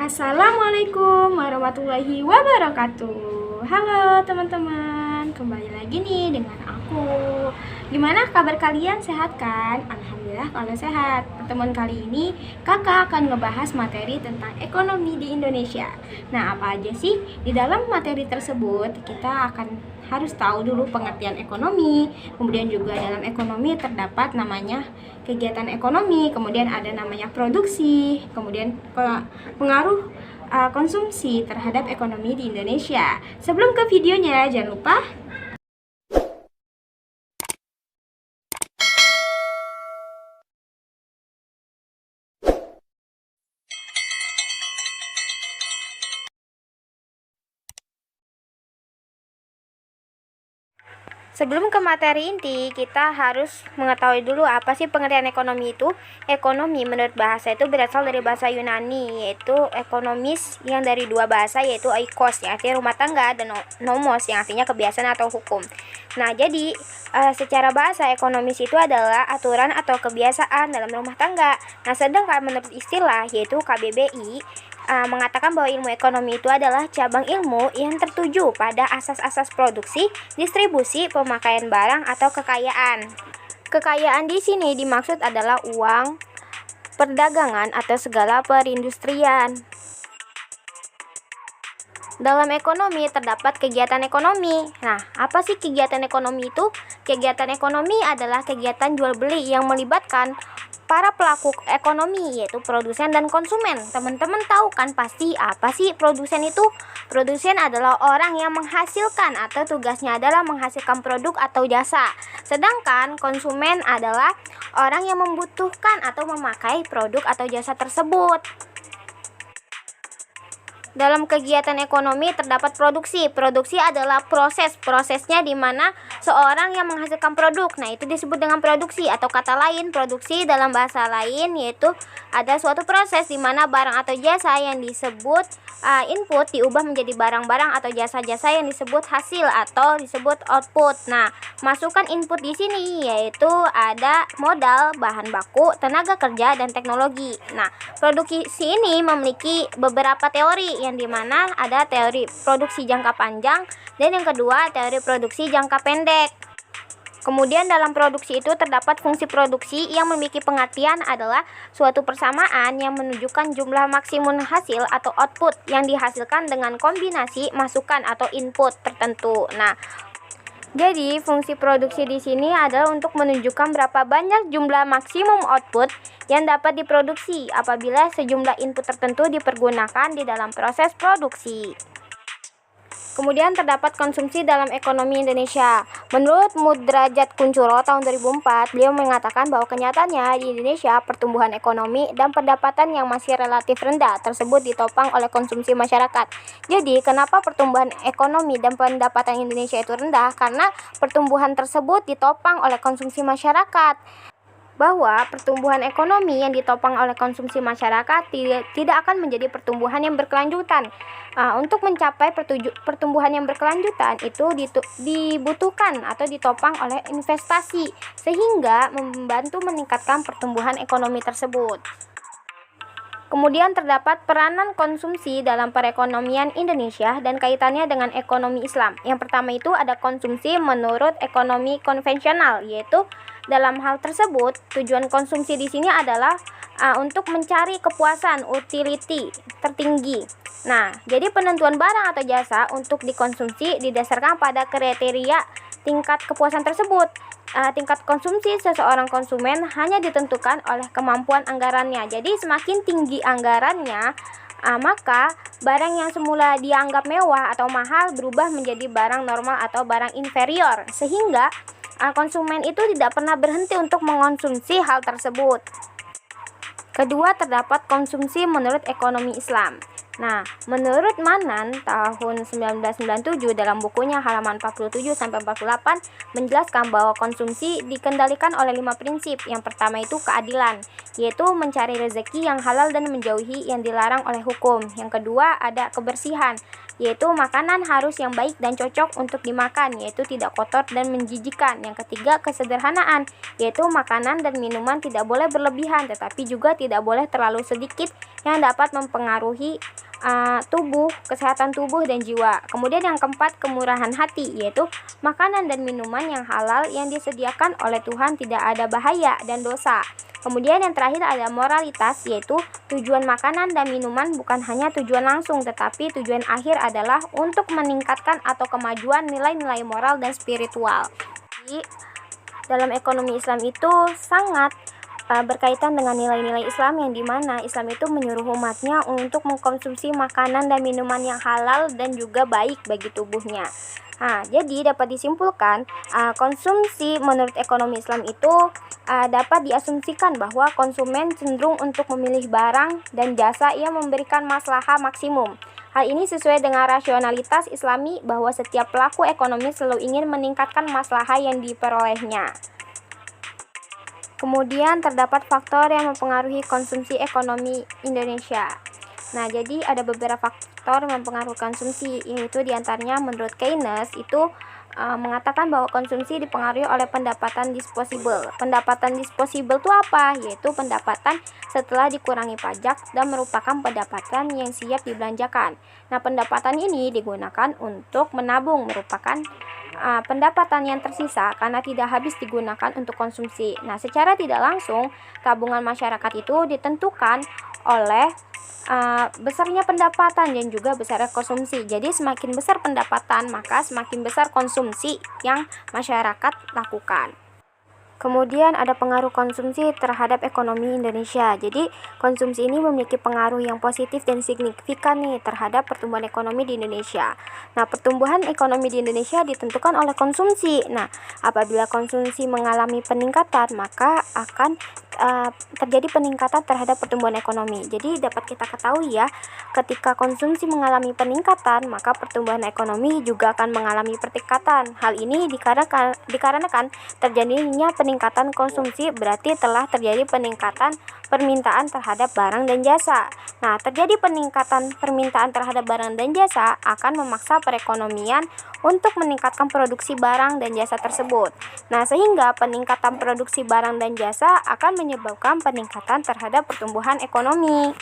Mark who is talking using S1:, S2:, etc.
S1: Assalamualaikum warahmatullahi wabarakatuh. Halo teman-teman, kembali lagi nih dengan aku. Gimana kabar kalian, sehat kan? Alhamdulillah kalau sehat. Pertemuan kali ini kakak akan ngebahas materi tentang ekonomi di Indonesia. Nah, apa aja sih di dalam materi tersebut? Kita akan harus tahu dulu pengertian ekonomi. Kemudian juga dalam ekonomi terdapat namanya kegiatan ekonomi, kemudian ada namanya produksi, kemudian pengaruh konsumsi terhadap ekonomi di Indonesia. Sebelum ke videonya, jangan lupa Sebelum ke materi inti, kita harus mengetahui dulu apa sih pengertian ekonomi itu. Ekonomi menurut bahasa itu berasal dari bahasa Yunani, yaitu ekonomis yang dari dua bahasa, yaitu oikos yang artinya rumah tangga dan nomos yang artinya kebiasaan atau hukum. Nah, jadi secara bahasa ekonomis itu adalah aturan atau kebiasaan dalam rumah tangga. Nah, sedangkan menurut istilah yaitu KBBI mengatakan bahwa ilmu ekonomi itu adalah cabang ilmu yang tertuju pada asas-asas produksi, distribusi, pemakaian barang atau kekayaan. Kekayaan di sini dimaksud adalah uang, perdagangan atau segala perindustrian. Dalam ekonomi terdapat kegiatan ekonomi. Nah, apa sih kegiatan ekonomi itu? Kegiatan ekonomi adalah kegiatan jual beli yang melibatkan para pelaku ekonomi, yaitu produsen dan konsumen. Teman-teman tahu kan pasti apa sih produsen itu? Produsen adalah orang yang menghasilkan atau tugasnya adalah menghasilkan produk atau jasa. Sedangkan konsumen adalah orang yang membutuhkan atau memakai produk atau jasa tersebut. Dalam kegiatan ekonomi terdapat produksi. Produksi adalah prosesnya di mana seorang yang menghasilkan produk. Nah, itu disebut dengan produksi, atau kata lain produksi dalam bahasa lain yaitu ada suatu proses di mana barang atau jasa yang disebut input diubah menjadi barang-barang atau jasa-jasa yang disebut hasil atau disebut output. Nah, masukan input di sini yaitu ada modal, bahan baku, tenaga kerja, dan teknologi. Nah, produksi ini memiliki beberapa teori, yang dimana ada teori produksi jangka panjang dan yang kedua teori produksi jangka pendek. Kemudian dalam produksi itu terdapat fungsi produksi yang memiliki pengertian adalah suatu persamaan yang menunjukkan jumlah maksimum hasil atau output yang dihasilkan dengan kombinasi masukan atau input tertentu. Nah, jadi fungsi produksi di sini adalah untuk menunjukkan berapa banyak jumlah maksimum output yang dapat diproduksi apabila sejumlah input tertentu dipergunakan di dalam proses produksi. Kemudian terdapat konsumsi dalam ekonomi Indonesia. Menurut Mudrajat Kuncoro tahun 2004, beliau mengatakan bahwa kenyataannya di Indonesia pertumbuhan ekonomi dan pendapatan yang masih relatif rendah tersebut ditopang oleh konsumsi masyarakat. Jadi, kenapa pertumbuhan ekonomi dan pendapatan Indonesia itu rendah? Karena pertumbuhan tersebut ditopang oleh konsumsi masyarakat. Bahwa pertumbuhan ekonomi yang ditopang oleh konsumsi masyarakat tidak akan menjadi pertumbuhan yang berkelanjutan. Untuk mencapai pertumbuhan yang berkelanjutan itu dibutuhkan atau ditopang oleh investasi sehingga membantu meningkatkan pertumbuhan ekonomi tersebut. Kemudian terdapat peranan konsumsi dalam perekonomian Indonesia dan kaitannya dengan ekonomi Islam. Yang pertama itu ada konsumsi menurut ekonomi konvensional, yaitu dalam hal tersebut tujuan konsumsi di sini adalah untuk mencari kepuasan utility tertinggi. Nah, jadi penentuan barang atau jasa untuk dikonsumsi didasarkan pada kriteria tingkat kepuasan tersebut. Tingkat konsumsi seseorang konsumen hanya ditentukan oleh kemampuan anggarannya. Jadi semakin tinggi anggarannya, maka barang yang semula dianggap mewah atau mahal berubah menjadi barang normal atau barang inferior, sehingga konsumen itu tidak pernah berhenti untuk mengonsumsi hal tersebut. Kedua, terdapat konsumsi menurut ekonomi Islam. Nah, menurut Manan tahun 1997 dalam bukunya halaman 47-48 menjelaskan bahwa konsumsi dikendalikan oleh 5 prinsip. Yang pertama itu keadilan, yaitu mencari rezeki yang halal dan menjauhi yang dilarang oleh hukum. Yang kedua ada kebersihan, yaitu makanan harus yang baik dan cocok untuk dimakan, yaitu tidak kotor dan menjijikkan. Yang ketiga, kesederhanaan, yaitu makanan dan minuman tidak boleh berlebihan, tetapi juga tidak boleh terlalu sedikit yang dapat mempengaruhi kesehatan tubuh dan jiwa. Kemudian yang keempat, kemurahan hati, yaitu makanan dan minuman yang halal yang disediakan oleh Tuhan tidak ada bahaya dan dosa. Kemudian yang terakhir ada moralitas, yaitu tujuan makanan dan minuman bukan hanya tujuan langsung, tetapi tujuan akhir adalah untuk meningkatkan atau kemajuan nilai-nilai moral dan spiritual. Jadi, dalam ekonomi Islam itu sangat berkaitan dengan nilai-nilai Islam, yang dimana Islam itu menyuruh umatnya untuk mengkonsumsi makanan dan minuman yang halal dan juga baik bagi tubuhnya. Nah, jadi dapat disimpulkan, konsumsi menurut ekonomi Islam itu dapat diasumsikan bahwa konsumen cenderung untuk memilih barang dan jasa yang memberikan maslahah maksimum. Hal ini sesuai dengan rasionalitas Islami bahwa setiap pelaku ekonomi selalu ingin meningkatkan maslahah yang diperolehnya. Kemudian terdapat faktor yang mempengaruhi konsumsi ekonomi Indonesia. Nah, jadi ada beberapa faktor yang mempengaruhi konsumsi, yaitu diantaranya menurut Keynes itu mengatakan bahwa konsumsi dipengaruhi oleh pendapatan disposable. Pendapatan disposable itu apa? Yaitu pendapatan setelah dikurangi pajak dan merupakan pendapatan yang siap dibelanjakan. Nah, pendapatan ini digunakan untuk menabung, merupakan pendapatan yang tersisa karena tidak habis digunakan untuk konsumsi. Nah, secara tidak langsung, tabungan masyarakat itu ditentukan oleh besarnya pendapatan dan juga besarnya konsumsi. Jadi semakin besar pendapatan, maka semakin besar konsumsi yang masyarakat lakukan. Kemudian ada pengaruh konsumsi terhadap ekonomi Indonesia. Jadi konsumsi ini memiliki pengaruh yang positif dan signifikan nih terhadap pertumbuhan ekonomi di Indonesia. Nah, pertumbuhan ekonomi di Indonesia ditentukan oleh konsumsi. Nah, apabila konsumsi mengalami peningkatan, maka akan terjadi peningkatan terhadap pertumbuhan ekonomi. Jadi dapat kita ketahui ya, ketika konsumsi mengalami peningkatan, maka pertumbuhan ekonomi juga akan mengalami peningkatan. Hal ini dikarenakan terjadinya peningkatan konsumsi, berarti telah terjadi peningkatan permintaan terhadap barang dan jasa. Nah, terjadi peningkatan permintaan terhadap barang dan jasa akan memaksa perekonomian untuk meningkatkan produksi barang dan jasa tersebut. Nah, sehingga peningkatan produksi barang dan jasa akan menyebabkan peningkatan terhadap pertumbuhan ekonomi.